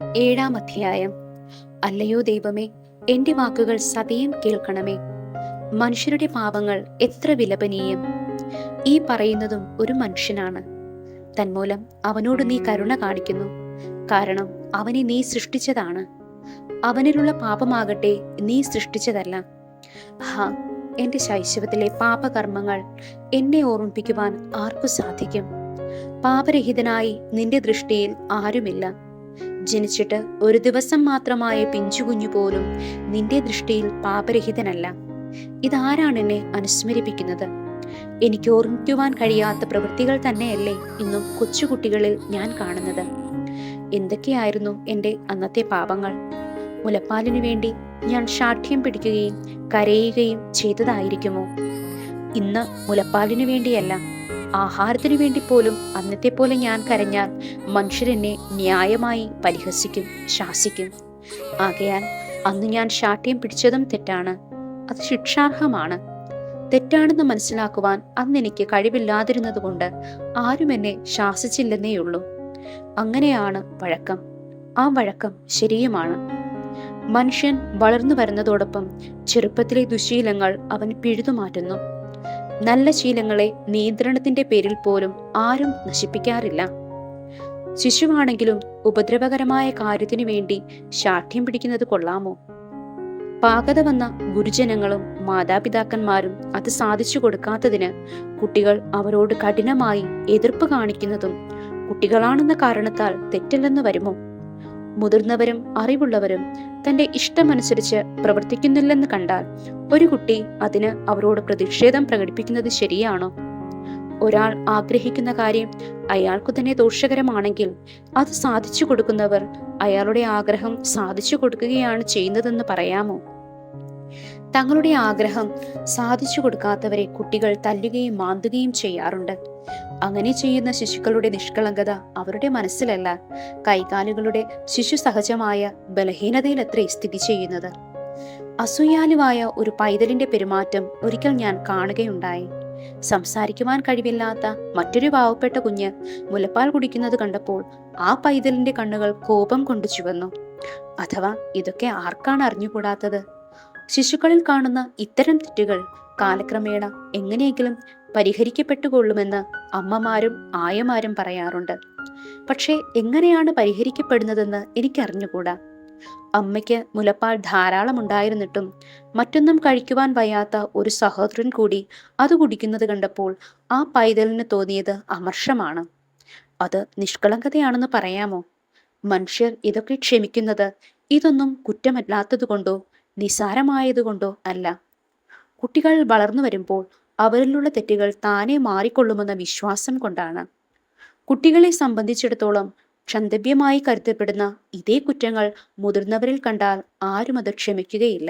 ഏഴാം അധ്യായം. അല്ലയോ ദൈവമേ, എന്റെ വാക്കുകൾ സദയം കേൾക്കണമേ. മനുഷ്യരുടെ പാപങ്ങൾ എത്ര വിലപനീയം! ഈ പറയുന്നതും ഒരു മനുഷ്യനാണ്. തന്മൂലം അവനോട് നീ കരുണ കാണിക്കുന്നു, കാരണം അവനെ നീ സൃഷ്ടിച്ചതാണ്. അവനിലുള്ള പാപമാകട്ടെ നീ സൃഷ്ടിച്ചതല്ല. ഹാ, എന്റെ ശൈശവത്തിലെ പാപകർമ്മങ്ങൾ എന്നെ ഓർമ്മിപ്പിക്കുവാൻ ആർക്കു സാധിക്കും? പാപരഹിതനായി നിന്റെ ദൃഷ്ടിയിൽ ആരുമില്ല. ജനിച്ചിട്ട് ഒരു ദിവസം മാത്രമായ പിഞ്ചുകുഞ്ഞു പോലും നിന്റെ ദൃഷ്ടിയിൽ പാപരഹിതനല്ല. ഇതാരാണ് എന്നെ അനുസ്മരിപ്പിക്കുന്നത്? എനിക്ക് ഓർമ്മിക്കുവാൻ കഴിയാത്ത പ്രവൃത്തികൾ തന്നെയല്ലേ ഇന്നും കൊച്ചുകുട്ടികളിൽ ഞാൻ കാണുന്നത്. എന്തൊക്കെയായിരുന്നു എൻ്റെ അന്നത്തെ പാപങ്ങൾ! മുലപ്പാലിനു വേണ്ടി ഞാൻ ശാഠ്യം പിടിക്കുകയും കരയുകയും ചെയ്തതായിരിക്കുമോ? ഇന്ന് മുലപ്പാലിനു വേണ്ടിയല്ല, ആഹാരത്തിനു വേണ്ടി പോലും അന്നത്തെ പോലെ ഞാൻ കരഞ്ഞാൽ മനുഷ്യരെന്നെ ന്യായമായി പരിഹസിക്കും, ശാസിക്കും. ആകയാൽ അന്ന് ഞാൻ ശാഠ്യം പിടിച്ചതും തെറ്റാണ്, അത് ശിക്ഷാർഹമാണ്. തെറ്റാണെന്ന് മനസ്സിലാക്കുവാൻ അന്ന് എനിക്ക് കഴിവില്ലാതിരുന്നതുകൊണ്ട് ആരും എന്നെ ശാസിച്ചില്ലെന്നേയുള്ളൂ. അങ്ങനെയാണ് വഴക്കം. ആ വഴക്കം ശരിയുമാണ്. മനുഷ്യൻ വളർന്നു വരുന്നതോടൊപ്പം ചെറുപ്പത്തിലെ ദുശീലങ്ങൾ അവൻ പിഴുതുമാറ്റുന്നു. നല്ല ശീലങ്ങളെ നിയന്ത്രണത്തിന്റെ പേരിൽ പോലും ആരും നശിപ്പിക്കാറില്ല. ശിശുവാണെങ്കിലും ഉപദ്രവകരമായ കാര്യത്തിനു വേണ്ടി ശാഠ്യം പിടിക്കുന്നത് കൊള്ളാമോ? പാകത വന്ന ഗുരുജനങ്ങളും മാതാപിതാക്കന്മാരും അത് സാധിച്ചു കൊടുക്കാത്തതിന് കുട്ടികൾ അവരോട് കഠിനമായി എതിർപ്പ് കാണിക്കുന്നതും കുട്ടികളാണെന്ന കാരണത്താൽ തെറ്റല്ലെന്ന് വരുമോ? മുതിർന്നവരും അറിവുള്ളവരും തന്റെ ഇഷ്ടമനുസരിച്ച് പ്രവർത്തിക്കുന്നില്ലെന്ന് കണ്ടാൽ ഒരു കുട്ടി അതിന് അവരോട് പ്രതിഷേധം പ്രകടിപ്പിക്കുന്നത് ശരിയാണോ? ഒരാൾ ആഗ്രഹിക്കുന്ന കാര്യം അയാൾക്കു തന്നെ ദോഷകരമാണെങ്കിൽ അത് സാധിച്ചു കൊടുക്കുന്നവർ അയാളുടെ ആഗ്രഹം സാധിച്ചു കൊടുക്കുകയാണ് ചെയ്യുന്നതെന്ന് പറയാമോ? തങ്ങളുടെ ആഗ്രഹം സാധിച്ചു കൊടുക്കാത്തവരെ കുട്ടികൾ തല്ലുകയും മാന്തുകയും ചെയ്യാറുണ്ട്. അങ്ങനെ ചെയ്യുന്ന ശിശുക്കളുടെ നിഷ്കളങ്കത അവരുടെ മനസ്സിലല്ല, കൈകാലുകളുടെ ശിശു സഹജമായ ബലഹീനതയിലത്രേ സ്ഥിതി ചെയ്യുന്നത്. അസൂയാലുവായ ഒരു പൈതലിന്റെ പെരുമാറ്റം ഒരിക്കൽ ഞാൻ കാണുകയുണ്ടായി. സംസാരിക്കുവാൻ കഴിവില്ലാത്ത മറ്റൊരു പാവപ്പെട്ട കുഞ്ഞ് മുലപ്പാൽ കുടിക്കുന്നത് കണ്ടപ്പോൾ ആ പൈതലിന്റെ കണ്ണുകൾ കോപം കൊണ്ട് ചുവന്നു. അഥവാ ഇതൊക്കെ ആർക്കാണ് അറിഞ്ഞുകൂടാത്തത്? ശിശുക്കളിൽ കാണുന്ന ഇത്തരം തെറ്റുകൾ കാലക്രമേണ എങ്ങനെയെങ്കിലും പരിഹരിക്കപ്പെട്ടുകൊള്ളുമെന്ന് അമ്മമാരും ആയമാരും പറയാറുണ്ട്. പക്ഷേ എങ്ങനെയാണ് പരിഹരിക്കപ്പെടുന്നതെന്ന് എനിക്കറിഞ്ഞുകൂടാ. അമ്മയ്ക്ക് മുലപ്പാൽ ധാരാളം ഉണ്ടായിരുന്നിട്ടും മറ്റൊന്നും കഴിക്കുവാൻ വയ്യാത്ത ഒരു സഹോദരൻ കൂടി അത് കുടിക്കുന്നത് കണ്ടപ്പോൾ ആ പൈതലിന് തോന്നിയത് അമർഷമാണ്. അത് നിഷ്കളങ്കതയാണെന്ന് പറയാമോ? മനുഷ്യർ ഇതൊക്കെ ക്ഷമിക്കുന്നത് ഇതൊന്നും കുറ്റമല്ലാത്തതുകൊണ്ടോ നിസാരമായതുകൊണ്ടോ അല്ല. കുട്ടികൾ വളർന്നു വരുമ്പോൾ അവരിലുള്ള തെറ്റുകൾ താനെ മാറിക്കൊള്ളുമെന്ന വിശ്വാസം കൊണ്ടാണ്. കുട്ടികളെ സംബന്ധിച്ചിടത്തോളം ക്ഷന്തവ്യമായി കരുതപ്പെടുന്ന ഇതേ കുറ്റങ്ങൾ മുതിർന്നവരിൽ കണ്ടാൽ ആരും അത് ക്ഷമിക്കുകയില്ല.